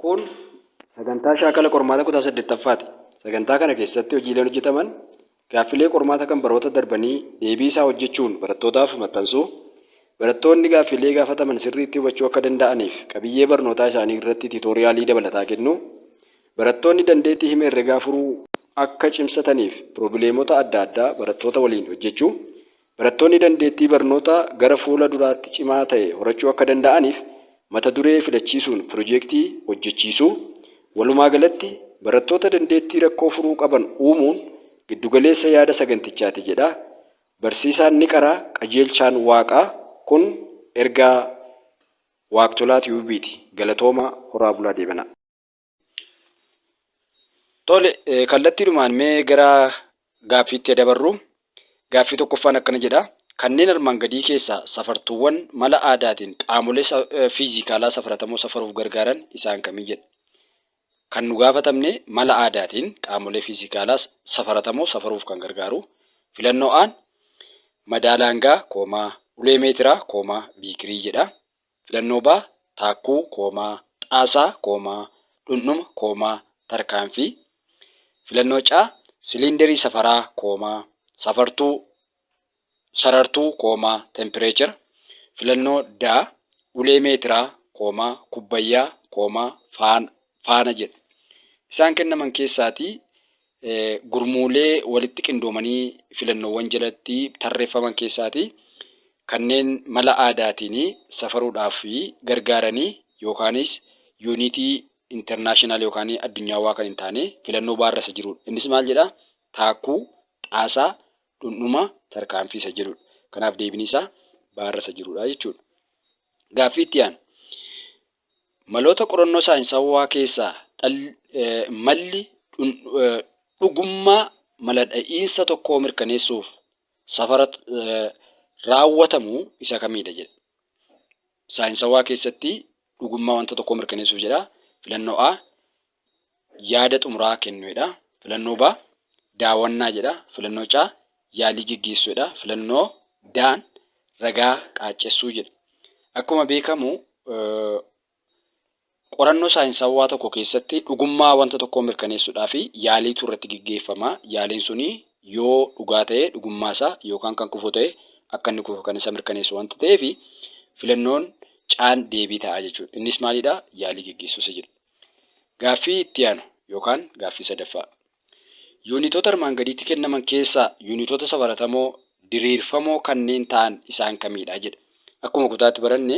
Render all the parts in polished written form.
Kun sagantaa shaakala qormaata kutaa 8ffaati. Sagantaa kana keessatti hojiileen hojjetaman gaaffilee qormaata kan baroota darbanii deebii isaa hojjechuun barattootaaf maxxansuu, barattoonni gaaffilee gaafataman sirriitti hubachuu akka danda'aniif qabiyyee barnootaa isaanii irratti tiitoriyaalii dabalataa kennuu, barattoonni dandeettii hima herregaa furuu akka cimsataniif piroobileemota adda addaa barattoota waliin hojjechuu, barattoonni dandeettii barnootaa gara fuula duraatti cimaa ta'e horachuu akka danda'aniif mata duree filachiisuun piroojeektii hojjechiisuu, walumaa galatti barattoota dandeettii rakkoo furuu qaban uumuun giddugaleessa yaada sagantichaati jedha. Barsiisaan Niqaraa Qajeelchaan Waaqaa. Kun ergaa Waaqtolaa Tiyuubiiti. Galatooma horaa bulaa deebanaa. Tole, kallattiidhumaan mee gara gaaffiitti dabarru. Gaaffii tokkoffaan akkana jedha. Kanneen armaan gadii keessaa safartuuwwan mala aadaatiin qaamolee fiizikaalaa safaratamoo safaruuf gargaaran isaan kamii jedha. Kan nu gaafatamne mala aadaatiin qaamolee fiizikaalaa safaratamoo safaruuf kan gargaaru. Filannoo A madaalaangaa koomaa ulee meetiraa koomaa biikirii jedha. Filannoo B taakkuu koomaa xaasaa koomaa dhundhuma koomaa tarkaanfii. Filannoo C siliindarii safaraa koomaa safartuu sarartuu koomaa tempireechara. Filannoo D ulee meetiraa koomaa kubbayyaa koomaa faana jedha. Isaan kennaman keessaatii gurmuulee walitti qindoomanii filannoowwan jalatti tarreeffaman keessaatii kanneen mala aadaatiin safaruudhaaf gargaaranii yookaanis yuunitii intarnaashinaal yookaan addunyaawaa kan hin taane filannoo baarra isa jirudha. Innis maal jedhaa? Taakkuu, xaasaa, dhundhuma, tarkaanfii isa jedhudha. Kanaaf deebiin isaa baarra isa jirudha jechuudha. Gaaffii itti aanu. Maloota qorannoo saayinsawaa keessaa malli dhugummaa mala dha'iinsa tokkoo mirkaneessuuf safara raawwatamu isa kamiidha jedha. Saayinsawaa keessatti dhugummaa wanta tokkoo mirkaneessuuf jedha. Filannoo A yaada xumuraa kennuudha. Filannoo B daawwannaa jedha. Filannoo C yaalii geggeessuudha. Filannoo D ragaa qaaccessuu jedha. Akkuma beekamu qorannoo saayinsawaa tokko keessatti dhugummaa wanta tokkoo mirkaneessuudhaaf yaaliitu irratti geggeeffama. Yaaliin suni yoo dhugaa ta'e dhugummaasaa yookaan kan kufu ta'e akka inni kufu kan isa mirkaneessu wanta ta'eef filannoon Caan deebii ta'a jechuudha. Innis maalidhaa? Yaalii geggeessuusa jedha. Gaaffii itti aanu yookaan gaaffii sadaffaa. Yuunitoota armaan gadiitti kennaman keessaa yuunitoota safaratamoo diriirfamoo kanneen ta'an isaan kamiidha jedha. Akkuma kutaatti baranne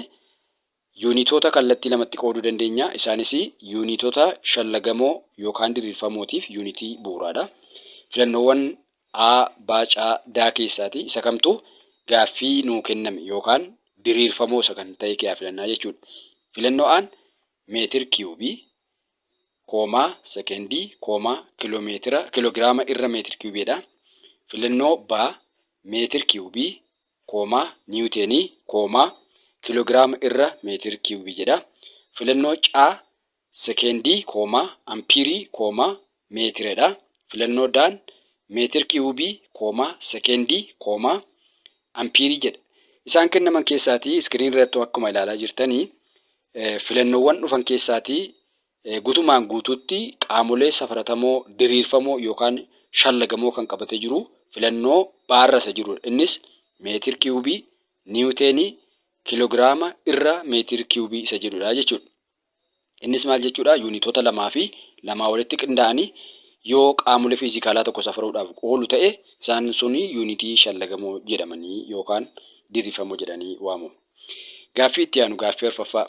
yuunitoota kallattii lamatti qooduu dandeenya. Isaanis yuunitoota shallagamoo yookaan diriirfamootiif yuunitii bu'uuraadha. Filannoowwan A, B, C, D keessaati isa kamtu gaaffii nuu kenname yookaan diriirfamoo isa kan ta'e kiyyaa filannaa jechuudha. Filannoo A meetir kiiyuubii koomaa sekendii koomaa kiloogiraama irra meetir kiiyuubiidha. Filannoo B meetir kiiyuubii koomaa niwuteenii koomaa kiloogiraama irra meetir kiiyuubii jedha. Filannoo C sekendii koomaa ampiirii koomaa meetiradha. Filannoo D meetir kiiyuubii koomaa sekendii koomaa ampiirii jedha. Isaan kennaman keessaatii iskiriin irratti akkuma ilaalaa jirtanii filannoowwan dhufan keessaatii guutumaan guutuutti qaamolee safaratamoo diriirfamoo yookaan shallagamoo kan qabatee jiru filannoo baarra isa jirudha. Innis meetir kiiyuubii niwuteenii kiloogiraama irra meetir kiiyuubii isa jedhudha jechuudha. Innis maal jechuudha? Yuunitoota lamaa fi lamaa walitti qindaa'anii yoo qaamolee fiizikaalaa tokko safaruudhaaf oolu ta'e isaan suni yuunitii shallagamoo jedhamanii yookaan diriirfamoo jedhanii waamamu. Gaaffii itti aanu gaaffii arfaffaa.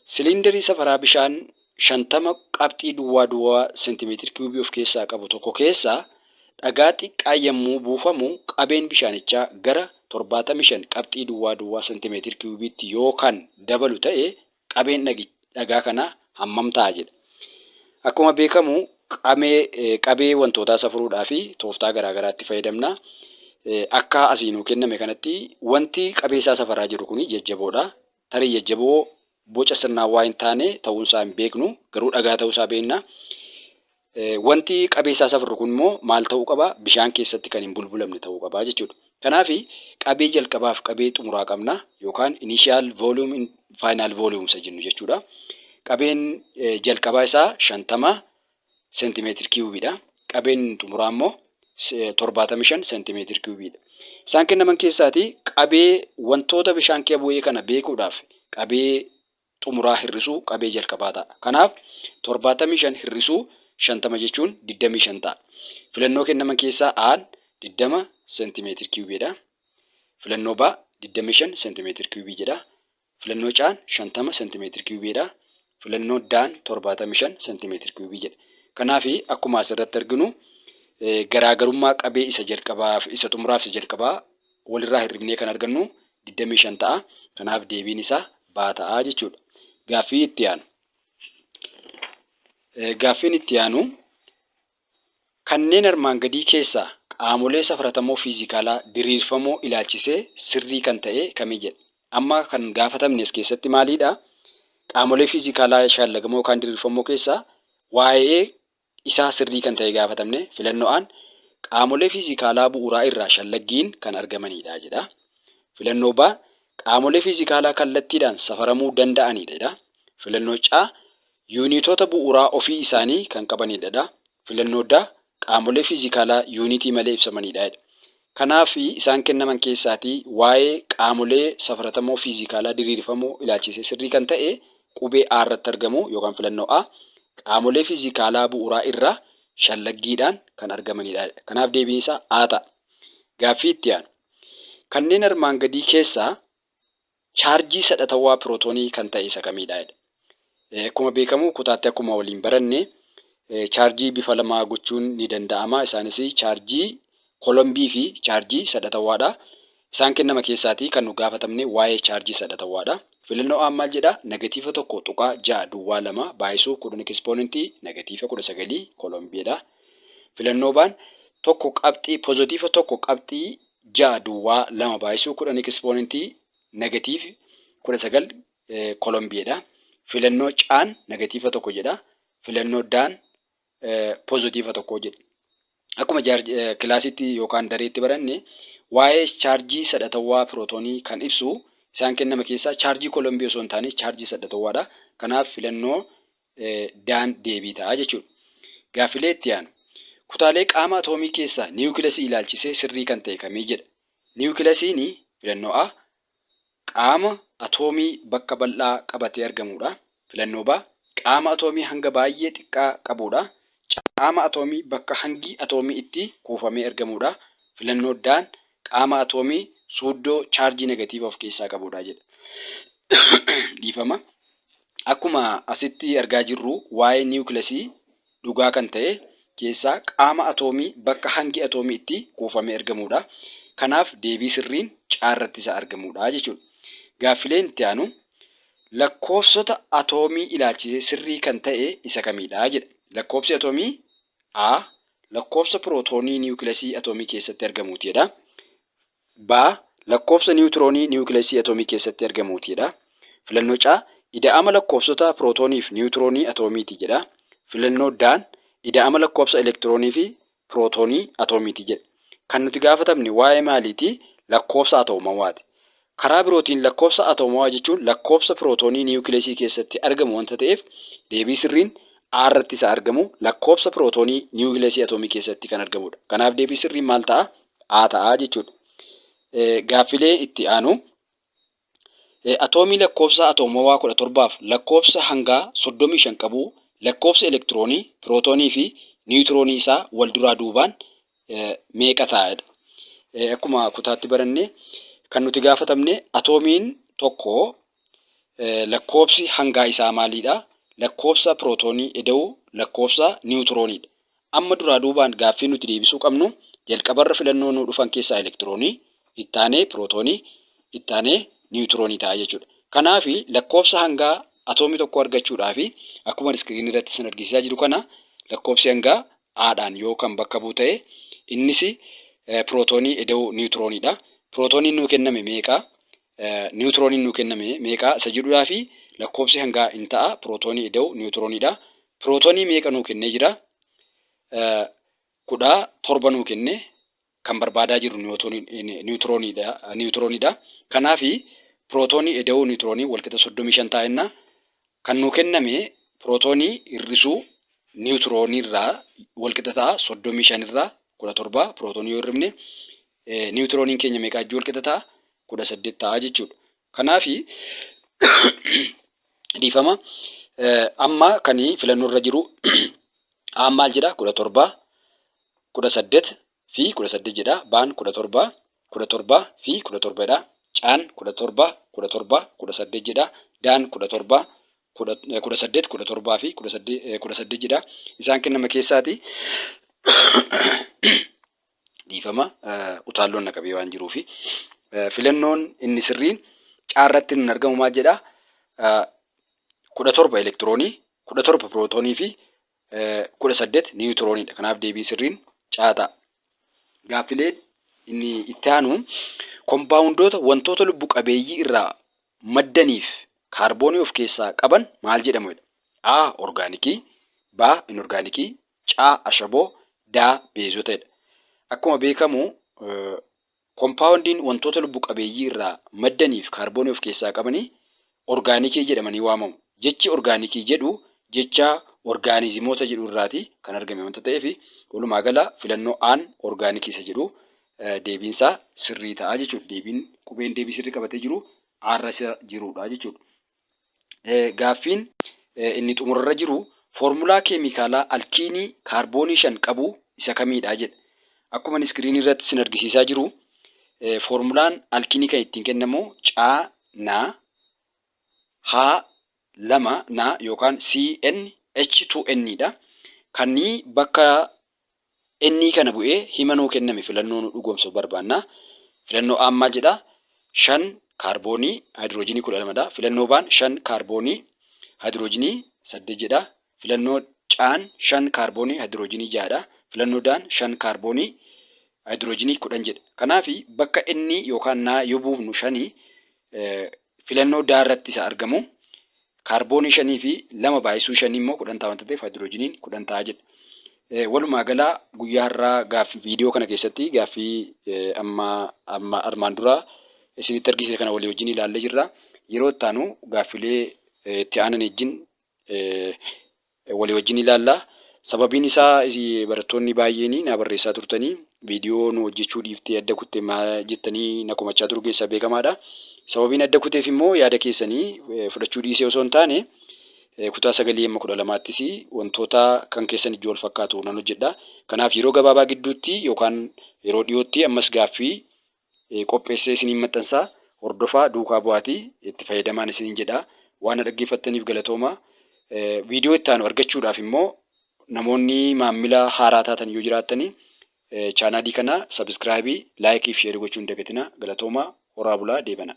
Siliindarii safaraa bishaan 50 qabxii duwwaa seentimeetir kiiyuubii of keessaa qabu tokko keessaa dhagaa xiqqaa yommuu buufamu qabeen bishaanichaa gara 75 qabxii duwwaa seentimeetir kiiyuubiitti yookaan dabalu ta'e qabeen dhagaa kanaa hammam ta'a jedha. Akkuma beekamu qabee wantootaa safaruudhaa fi tooftaa garaagaraatti fayyadamna. Akka asii nuu kenname kanatti wanti qabeessaa safaraa jiru kun jajjaboodha. Tarii jajjaboo boca sirnaawaa hin taane ta'uunsaa hin beeknu garuu dhagaa ta'uusaa beekna. Wanti qabeessaa safarru kun immoo maal ta'uu qaba? Bishaan keessatti kan hin bulbulamne ta'uu qaba jechuudha. Kanaaf qabee jalqabaaf qabee xumuraa qabna yookaan initial volume final volume isa jennu jechuudha. qabeen jalqabaa isaa 50 seentimeetira kiiwubiidha. Qabeen xumuraa immoo 75 seentimeetira kiiwubiidha. Isaan kennaman keessaati qabee wantoota bishaan kee bu'ee kana beekuudhaaf qabee xumuraa hir'isuu qabee jalqabaa ta'a. Kanaaf 75 hir'isuu 50 jechuun 25 ta'a. Filannoo kennaman keessaa A'n 20 seentimeetira kiiwubiidha. Filannoo B 25 seentimeetira kiiwubii jedha. Filannoo C'aan 50 seentimeetira kiiwubiidha. Filannoo D'n 75 seentimeetira kiiwubii jedha. Kanaaf akkuma asirratti arginu garaagarummaa qabee isa jalqabaa fi isa xumuraaf isa jalqabaa walirraa hir'ifnee kan argannu 25 ta'a. Kanaaf deebiin isaa B ta'a jechuudha. Gaaffiin itti aanu kanneen armaan gadii keessaa qaamolee safaratamoo fiizikaalaa diriirfamoo ilaalchisee sirrii kan ta'e kamii jedha. Amma kan gaafatamne as keessatti maalidha? Qaamolee fiizikaalaa shaallagamoo yookaan diriirfamoo keessaa waa'ee isaa sirrii kan ta'e gaafatamne. Filannoon qaamolee fiizikaalaa bu'uuraa irraa shallaggiin kan argamanidha jedha. Filannoo B qaamolee fiizikaalaa kallattiidhaan safaramuu danda'anidha. Filannoo C yuunitoota bu'uuraa ofii isaanii kan qabanidha. Filannoo D qaamolee fiizikaalaa yuunitii malee ibsamanidha. Kanaaf isaan kennaman keessaatii waa'ee qaamolee safaratamoo fiizikaalaa diriirfamoo ilaalchisee sirrii kan ta'e qubee A irratti argamu yookaan filannoo A qaamolee fiizikaalaa bu'uuraa irraa shallaggiidhaan kan argamanidha. Kanaaf deebiin isaa A ta'a. Gaaffii itti aanu kanneen armaan gadii keessaa chaarjii sadhatawaa pirootoonii kan ta'e isa kamidha? Akkuma beekamu kutaatti akkuma waliin baranne chaarjii bifa lamaa gochuun ni danda'ama. Isaanis chaarjii kolombii fi chaarjii sadhatawaadha. Isaan kennama keessaatii kan nu gaafatamne waa'ee chaarjii sadhatawaadha. Filannoo A maal jedha? Negatiiva 1.6 baay'isuu 10 ekspoonentii negatiiva 19 kolombiidha. Filannoo B'n tokko qabxii poozitiiva 1.6 baay'isuu 10 ekspoonentii negatiiva 19 kolombiidha. Filannoo C'aan negatiiva 1 jedha. Filannoo D'n poozitiiva 1 jedha. Akkuma kilaasitti yookaan dareetti baranne waa'ee chaarjii sadhatawaa pirootoonii kan ibsu isaan kennama keessaa chaarjii kolombii osoo hin taane chaarjii sadhatawaadha. Kanaaf filannoo D'n deebii ta'a jechuudha. Gaaffilee itti aanu kutaalee qaama atoomii keessaa niwukilasii ilaalchisee sirrii kan ta'e kamii jedha. Niwukilasiin filannoo A qaama atoomii bakka bal'aa qabatee argamudha. Filannoo B qaama atoomii hanga baay'ee xiqqaa qabudha. Qaama atoomii bakka hangi atoomii itti kuufamee argamudha. Filannoo D'n qaama atoomii suuddoo chaarjii negatiiva of keessaa qabudha jedha. Dhiifama. Akkuma asitti argaa jirru waa'ee niwukilasii dhugaa kan ta'e keessaa qaama atoomii bakka hangi atoomii itti kuufamee argamudha. Kanaaf deebii sirriin caarratti isa argamudha jechuudha. Gaaffileen itti aanu lakkoofsota atoomii ilaalchisee sirrii kan ta'e isa kamidha jedha. Lakkoofsi atoomii A lakkoofsa pirootoonii niwukilasii atoomii keessatti argamuutidha. B lakkoofsa niwutiroonii niwukilasii atoomii keessatti argamuutidha. Filannoo C ida'ama lakkoofsota pirootoonii fi niwutiroonii atoomiiti jedha. Filannoo D'n ida'ama lakkoofsa elektiroonii fi pirootoonii atoomiiti jedha. Kan nuti gaafatamne waa'ee maaliiti? Lakkoofsa atoomawaati. Karaa birootiin lakkoofsa atoomawaa jechuun lakkoofsa pirootoonii niwukilasii keessatti argamu wanta ta'eef deebii sirriin A irratti isa argamu lakkoofsa pirootoonii niwukilasii atoomii keessatti kan argamudha. Kanaaf deebii sirriin maal ta'a? A ta'a jechuudha. Gaaffilee itti aanu atoomii lakkoofsa atoomawaa 17f lakkoofsa hangaa 35 qabu lakkoofsa elektiroonii, pirootoonii fi niwutiroonii isaa wal duraa duubaan meeqa ta'edha? Akkuma kutaatti baranne kan nuti gaafatamne atoomiin tokko lakkoofsi hangaa isaa maalidha? Lakkoofsa pirootoonii eda'uu lakkoofsa niwutirooniidha. Amma duraa duubaan gaaffii nuti deebisuu qabnu jalqabarra filannoo nu dhufan keessaa elektiroonii, ittaanee pirootoonii, ittaanee niwutiroonii ta'a jechuudha. Kanaaf lakkoofsa hangaa atoomii tokko argachuudhaaf akkuma iskiriinii irratti isin argisiisaa jiru kana lakkoofsi hangaa A'dhaan yoo kan bakka bu'u ta'e innis pirootoonii eda'uu niwutirooniidha. Pirootooniin nuu kenname meeqa? Niwutirooniin nuu kenname meeqa? Isa jedhuudhaaf lakkoofsi hangaa in ta'a pirootoonii eda'uu niwutirooniidha. Pirootoonii meeqa nuu kennee jira? 17 nuu kenne kan barbaadaa jirru niwutirooniidha. Kanaaf pirootoonii eda'uu niwutiroonii walqixa 35 taa'enna kan nuu kenname pirootoonii hir'isuu niwutiroonii irraa walqixa ta'a 35 irraa 17 pirootoonii yoo hir'ifne niwutirooniin keenya meeqa wajjin walqixa ta'a 18 ta'a jechuudha. Kanaafi dhiifama amma kan filannoo irra jiru A maal jedha 17 18 fi 18 jedha. Baan 17 17 fi 17 dha. Caan 17 17 18 jedha. Daan 17 18 17 fi 18 jedha. Isaan kennama keessaati dhiifama utaalloon naqabee waan jiruufi filannoon inni sirriin caarratti hin argamu maal jedha 17 elektiroonii 17 pirootoonii fi 18 niwutirooniidha. Kanaaf deebii sirriin caataa. Gaaffileen inni itti aanu kompaawundoota wantoota lubbu qabeeyyii irraa maddaniif kaarboonii of keessaa qaban maal jedhamudha? A. Orgaanikii, B. Inorgaanikii, C. Ashaboo, D. Beezotadha. Akkuma beekamu kompaawundiin wantoota lubbu qabeeyyii irraa maddaniif kaarboonii of keessaa qabanii orgaanikii jedhamanii waamamu. Jechi orgaanikii jedhu jecha orgaanizimoota jedhu irraati kan argame wanta ta'eef walumaa gala filannoo aan orgaanikii isa jedhu deebiinsaa sirrii ta'a jechuudha. Deebiin qubeen deebii sirrii qabatee jiru aarra jirudha jechuudha. Gaaffiin inni xumurarra jiru foormulaa keemikaalaa alkiinii kaarboonii 5 qabu isa kamiidha jedha. Akkuma iskiriinii irratti sin argisiisaa jiru foormulaan alkiinii kan ittiin kennamu CaNa H2Na yookaan CnH2n dha. Kannii bakka N kana bu'ee himanuu kenname filannoo nu dhugoomsuuf barbaanna. Filannoo A maal jedha 5 kaarboonii haayidroojinii 12 dha. Filannoo baan 5 kaarboonii haayidroojinii 8 jedha. Filannoo caan 5 kaarboonii haayidroojinii 6 dha. Filannoo daan 5 kaarboonii haayidroojinii 10 jedha. Kanaafi bakka N yookaan na yoo buufnu 5 filannoo daa irratti isa argamu. Kaarboonii 5 fi 2 baay'isuu 5 immoo 10 ta'a wanta ta'eef haayidroojiniin 10 ta'a jedha. Walumaa galaa guyyaa har'aa gaaffii viidiyoo kana keessatti gaaffii armaan dura isinitti argisiise kana walii wajjin ilaallee jirra. Yeroo itti aanu gaaffilee itti aanan wajjin walii wajjin ilaalla. Sababiin isaa barattoonni baay'een na barreessaa turtanii viidiyoo nu hojjechuu dhiiftee adda kuttee maal jettanii na komachaa turu keessaa beekamaadha. Sababiin adda kuteef immoo yaada keessanii fudhachuu dhiisee osoo hin taane kutaa 9-12ttis wantoota kan keessan ijoo wal fakkaatu nan hojjedha. Kanaaf yeroo gabaabaa gidduutti yookaan yeroo dhiyootti ammas gaaffii qopheessee isiniin maxxansaa hordofaa duukaa bu'aatii itti fayyadamaan isiniin jedha. Waan dhaggeeffattaniif galatooma. Viidiyoo itti aanu argachuudhaaf immoo namoonni maamila haaraa taatan yoo jiraattanii chaanaalii kana sabiskiraayibii, laayikii fi sheerii gochuun dagatina. Galatooma. Horaa bulaa deebana.